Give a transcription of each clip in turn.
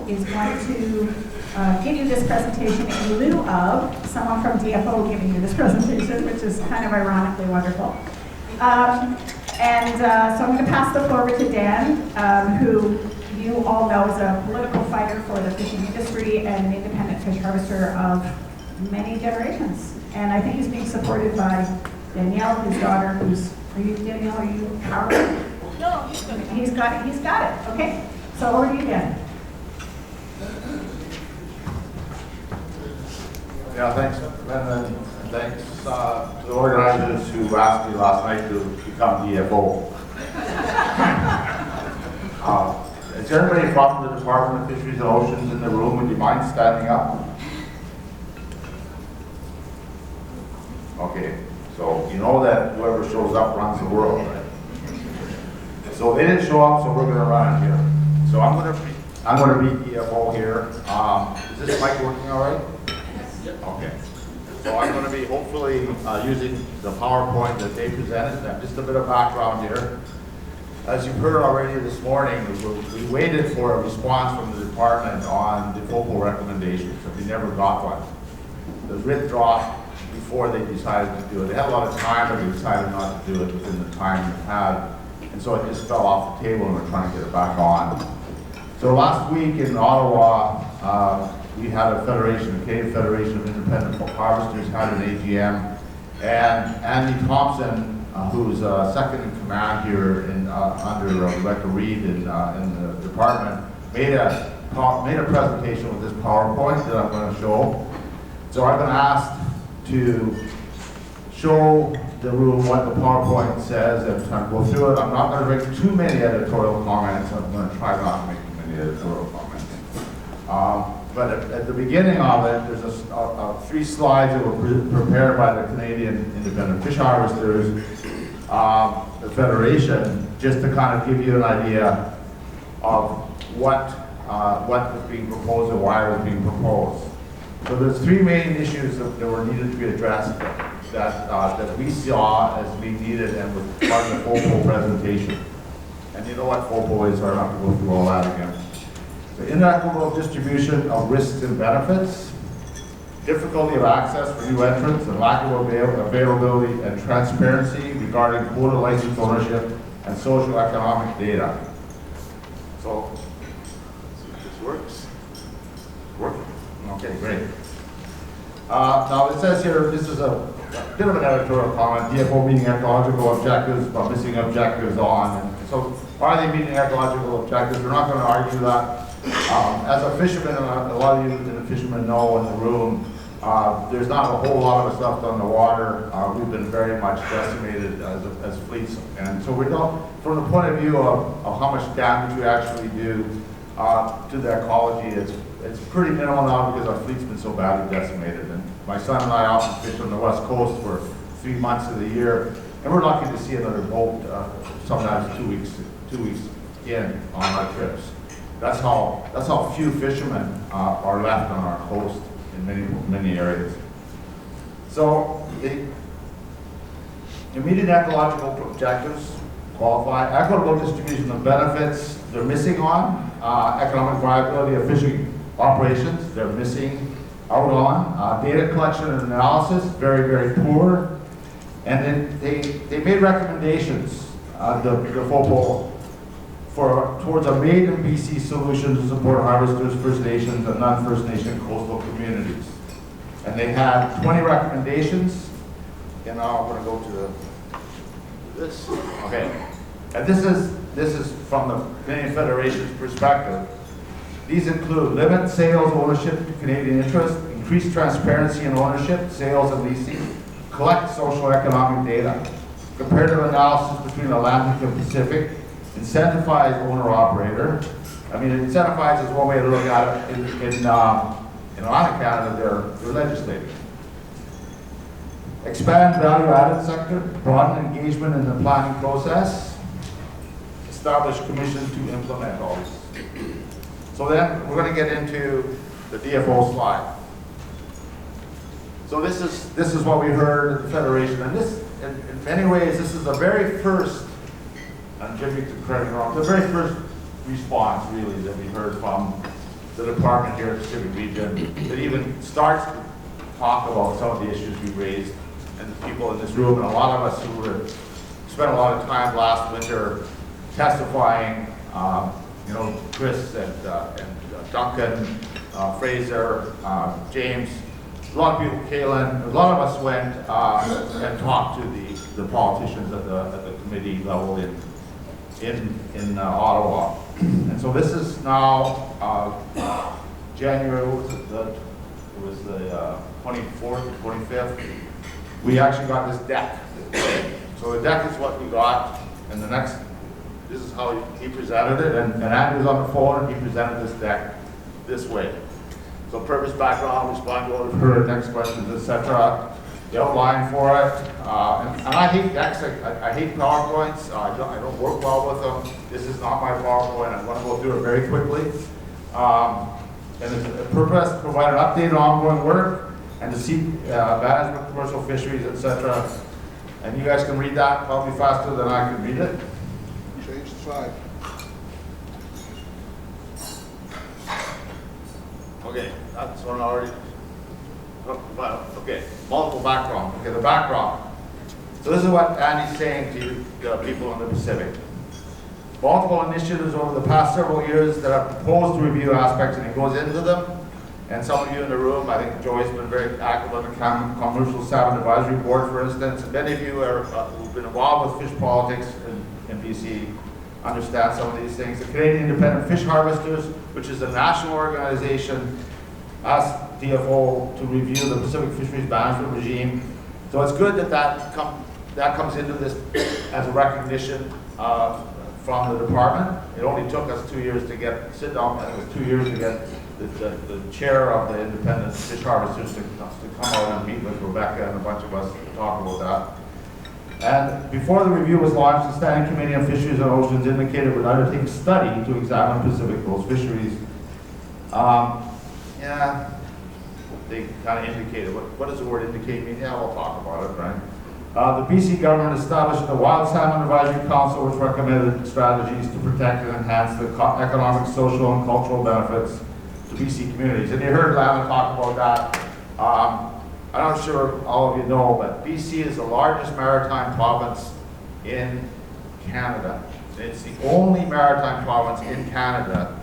is going to give you this presentation in lieu of someone from DFO giving you this presentation, which is kind of ironically wonderful. So I'm going to pass the floor over to Dan, who you all know is a political fighter for the fishing industry and an independent fish harvester of many generations. And I think he's being supported by Danielle, his daughter, who's, Danielle, are you Howard? No, He's got it, okay. So over to you, Dan. Yeah, thanks, Brenda, and thanks to the organizers who asked me last night to become DFO. Is there anybody from the Department of Fisheries and Oceans in the room? Would you mind standing up? Okay, so you know that whoever shows up runs the world, right? So they didn't show up, so we're going to run it here. So I'm going to be DFO here. Is this mic working all right? Okay. So I'm going to be hopefully using the PowerPoint that they presented. And just a bit of background here. As you've heard already this morning, we waited for a response from the department on the FOPO recommendations, but we never got one. The writ dropped before they decided to do it. They had a lot of time, but they decided not to do it within the time they had. And so it just fell off the table and we're trying to get it back on. So last week in Ottawa, we had a federation, the Canadian Federation of Independent Harvesters had an AGM, and Andy Thompson, who's second in command here under Rebecca Reed in the department, made a presentation with this PowerPoint that I'm going to show. So I've been asked to show the room what the PowerPoint says and try to go through it. I'm not going to make too many editorial comments. I'm going to try not to make too many editorial comments. But at the beginning of it, there's 3 slides that were prepared by the Canadian Independent Fish Harvesters, the Federation, just to kind of give you an idea of what was being proposed and why it was being proposed. So there's 3 main issues that were needed to be addressed that we saw as being needed and was part of the FOPO presentation. And you know what FOPO is, so I don't have to go through all that again. The inequitable distribution of risks and benefits, difficulty of access for new entrants, and lack of availability and transparency regarding quota license ownership and socio-economic data. So, let's see if this works. Working? Okay, great. Now it says here, this is a bit of an editorial comment, DFO meeting ecological objectives, but missing objectives on. And so, are they meeting ecological objectives? We're not going to argue that. As a fisherman, a lot of you that are fishermen know in the room, there's not a whole lot of us left on the water. We've been very much decimated as fleets. And so we don't, from the point of view of how much damage we actually do to the ecology, it's pretty minimal now because our fleet's been so badly decimated. And my son and I often fish on the west coast for 3 months of the year, and we're lucky to see another boat sometimes 2 weeks in on our trips. That's how few fishermen are left on our coast in many areas. So the immediate ecological objectives qualify. Equitable distribution of benefits, they're missing on. Economic viability of fishing operations, they're missing out on. Data collection and analysis, very, very poor. And then they made recommendations, the FOPO, towards a made in BC solution to support harvesters, First Nations, and non-First Nation coastal communities. And they had 20 recommendations. And now I'm going to go to this. Okay. And this is from the Canadian Federation's perspective. These include limit sales ownership to Canadian interests, increase transparency in ownership, sales, and leasing, collect socio-economic data, comparative analysis between Atlantic and Pacific, incentivize owner-operator. I mean, incentivize is one way to look at it. In Atlantic Canada, they're legislating. Expand value-added sector, broaden engagement in the planning process, establish commissions to implement all this. So then we're going to get into the DFO slide. So this is what we heard at the Federation, and this, in many ways, this is the very first, and Jimmy can correct me wrong, the very first response really that we heard from the department here in the Pacific region that even starts to talk about some of the issues we raised, and the people in this room, and a lot of us who spent a lot of time last winter testifying, you know, Chris and Duncan, Fraser, James, a lot of people, Kalen, a lot of us went and talked to the politicians at the committee level in Ottawa. And so this is now January, it was the 24th, 25th. We actually got this deck. So the deck is what we got, and the next, this is how he presented it, and Andrew's on the phone, and he presented this deck this way. So purpose, background, respond to all of her next questions, etc. The outline for it, and I hate decks. I hate PowerPoints. I don't work well with them. This is not my PowerPoint. I'm going to go through it very quickly. And it's a purpose to provide an update on ongoing work and to seek management of commercial fisheries, etc. And you guys can read that probably faster than I can read it. Change the slide. Okay, that's one already. Okay, multiple background. Okay, the background. So this is what Andy's saying to the people in the Pacific. Multiple initiatives over the past several years that are proposed to review aspects, and he goes into them. And some of you in the room, I think Joy's been very active on the Commercial Salmon Advisory Board, for instance. And many of you who've been involved with fish politics in BC understand some of these things. The Canadian Independent Fish Harvesters, which is a national organization, asked DFO to review the Pacific Fisheries Management Regime. So it's good that that comes into this as a recognition from the department. It only took us 2 years to sit down, and it was 2 years to get the chair of the Independent Fish Harvesters to come out and meet with Rebecca and a bunch of us to talk about that. And before the review was launched, the Standing Committee on Fisheries and Oceans indicated it would undertake a study to examine Pacific coast fisheries. Yeah, they kind of indicated. What does the word indicate mean? Yeah, we'll talk about it, right? The BC government established the Wild Salmon Advisory Council, which recommended strategies to protect and enhance the economic, social, and cultural benefits to BC communities. And you heard Lana talk about that. I'm not sure all of you know, but BC is the largest maritime province in Canada. It's the only maritime province in Canada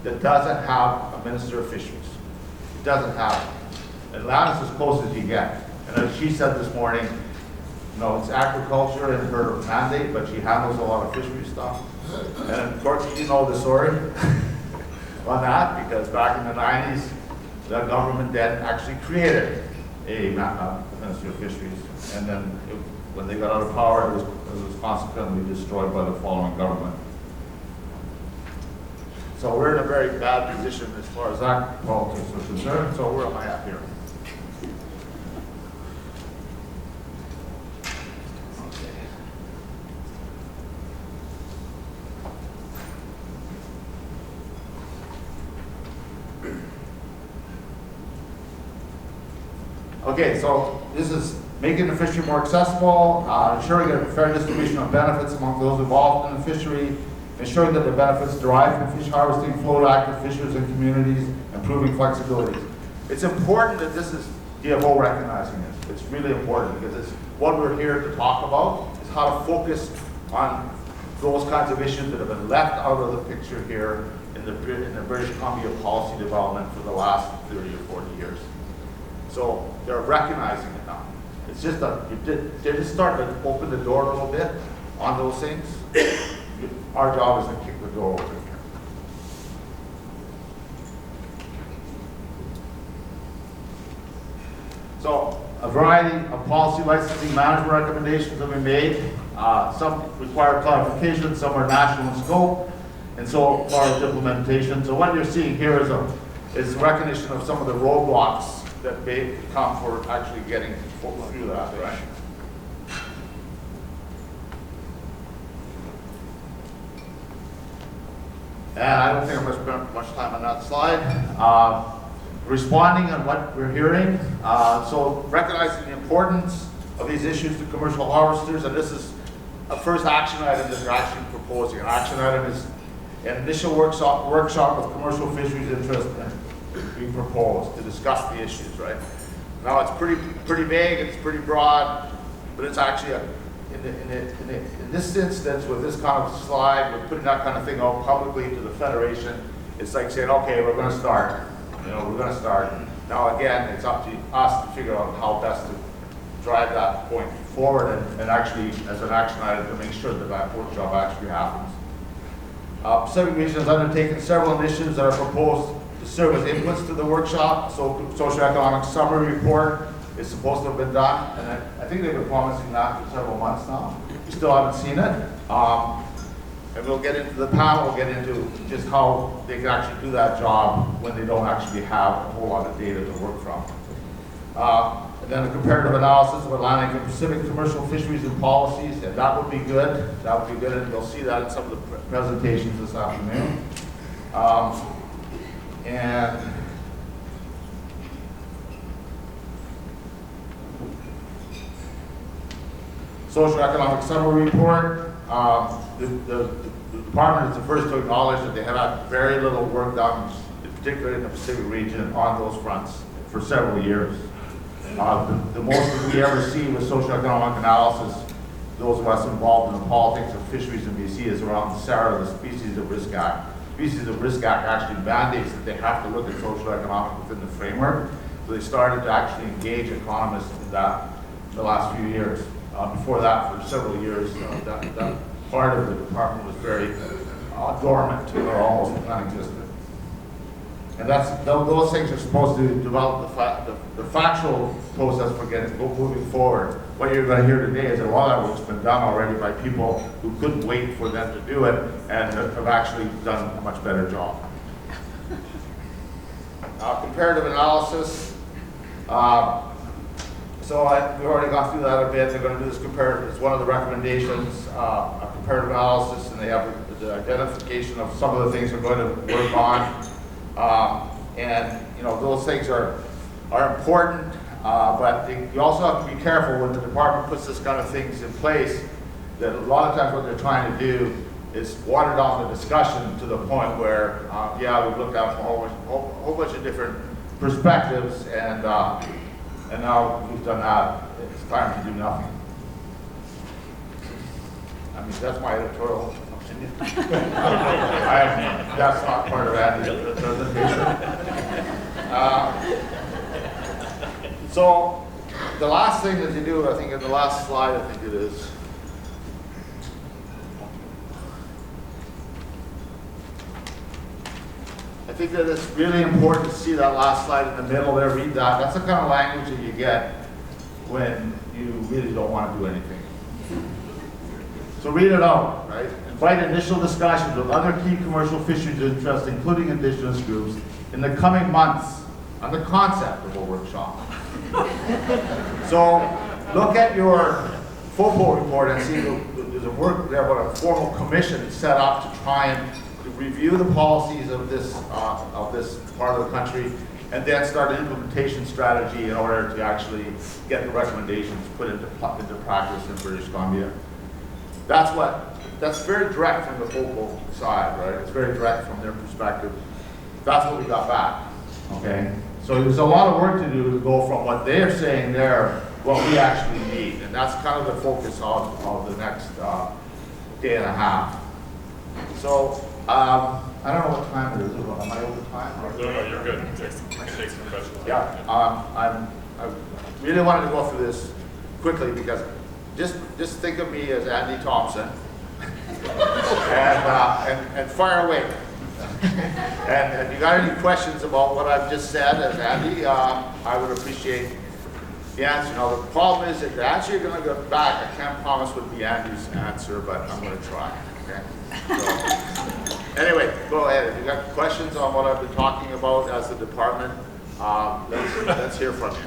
that doesn't have a Minister of Fisheries. It doesn't have it. Atlanta's as close as you get. And as she said this morning, you know, it's agriculture in her mandate, but she handles a lot of fishery stuff. And of course, you know the story on that, because back in the 90s, the government then actually created a Ministry of Fisheries. And then when they got out of power, it was consequently destroyed by the following government. So we're in a very bad position as far as that politics are concerned. So where am I at here? Okay, so this is making the fishery more accessible, ensuring a fair distribution of benefits among those involved in the fishery, ensuring that the benefits derived from fish harvesting flow to active fishers and communities, improving flexibility. It's important that this is DFO recognizing this. It's really important because it's what we're here to talk about, is how to focus on those kinds of issues that have been left out of the picture here in the British Columbia policy development for the last 30 or 40 years. So they're recognizing it now. It's just they're just starting to open the door a little bit on those things. Our job is to kick the door open here. So a variety of policy licensing management recommendations have been made. Some require clarification, some are national in scope, and so far as implementation. So what you're seeing here is recognition of some of the roadblocks that may come for actually getting through that, right? And I don't think I'm going to spend much time on that slide. Responding on what we're hearing. So recognizing the importance of these issues to commercial harvesters, and this is a first action item that they're actually proposing. An action item An initial workshop with commercial fisheries interest being proposed to discuss the issues, right? Now it's pretty vague, it's pretty broad, but it's actually in this instance with this kind of slide, with putting that kind of thing out publicly to the Federation, it's like saying, okay, we're going to start. You know, we're going to start. Now again, it's up to us to figure out how best to drive that point forward and actually, as an action item, to make sure that that workshop actually happens. Pacific Region has undertaken several initiatives that are proposed to serve as inputs to the workshop. So, socio-economic summary report is supposed to have been done, and I think they've been promising that for several months now. We still haven't seen it. And we'll get into the panel, we'll get into just how they can actually do that job when they don't actually have a whole lot of data to work from. And then a comparative analysis of Atlantic and Pacific commercial fisheries and policies, and that would be good. That would be good, and you'll see that in some of the presentations this afternoon. And socio-economic summary report. The department is the first to acknowledge that they have had very little work done, particularly in the Pacific region, on those fronts for several years. The most that we ever see with socioeconomic analysis, those of us involved in the politics of fisheries in BC, is around SARA, the Species of Risk Act. Species of Risk Act actually mandates that they have to look at socioeconomic within the framework. So they started to actually engage economists in that in the last few years. Before that, for several years, that part of the department was very dormant or almost non-existent. And those things are supposed to develop the factual process for moving forward. What you're going to hear today is that a lot of that work's been done already by people who couldn't wait for them to do it and have actually done a much better job. Comparative analysis. We've already gone through that a bit. They're going to do this comparative. It's one of the recommendations, a comparative analysis, and they have the identification of some of the things they're going to work on. And you know, those things are important, but you also have to be careful when the department puts this kind of things in place, that a lot of times what they're trying to do is water down the discussion to the point where, yeah, we've looked at a whole bunch of different perspectives, and now we've done that. It's time to do nothing. I mean, that's my editorial opinion. That's not part of Andy's presentation. So the last thing that you do, I think in the last slide, I think it is, I think that it's really important to see that last slide in the middle there, read that. That's the kind of language that you get when you really don't want to do anything. So read it out, right? Invite initial discussions with other key commercial fisheries interests, including indigenous groups, in the coming months on the concept of a workshop. So look at your FOPO report and see there's a work there about a formal commission set up to try and review the policies of this part of the country, and then start an implementation strategy in order to actually get the recommendations put into practice in British Columbia. That's very direct from the FOPO side, right? It's very direct from their perspective. That's what we got back, okay? So there's a lot of work to do to go from what they're saying there, what we actually need, and that's kind of the focus of the next day and a half. So, I don't know what time it is. Am I over time? No, you're good. Take some questions. Yeah, I really wanted to go through this quickly because just think of me as Andy Thompson and fire away. And if you got any questions about what I've just said as Andy, I would appreciate the answer. Now the problem is that the answer you're going to get back, I can't promise would be Andy's answer, but I'm going to try. Okay. So, anyway, go ahead. If you got questions on what I've been talking about as the department, let's hear from you.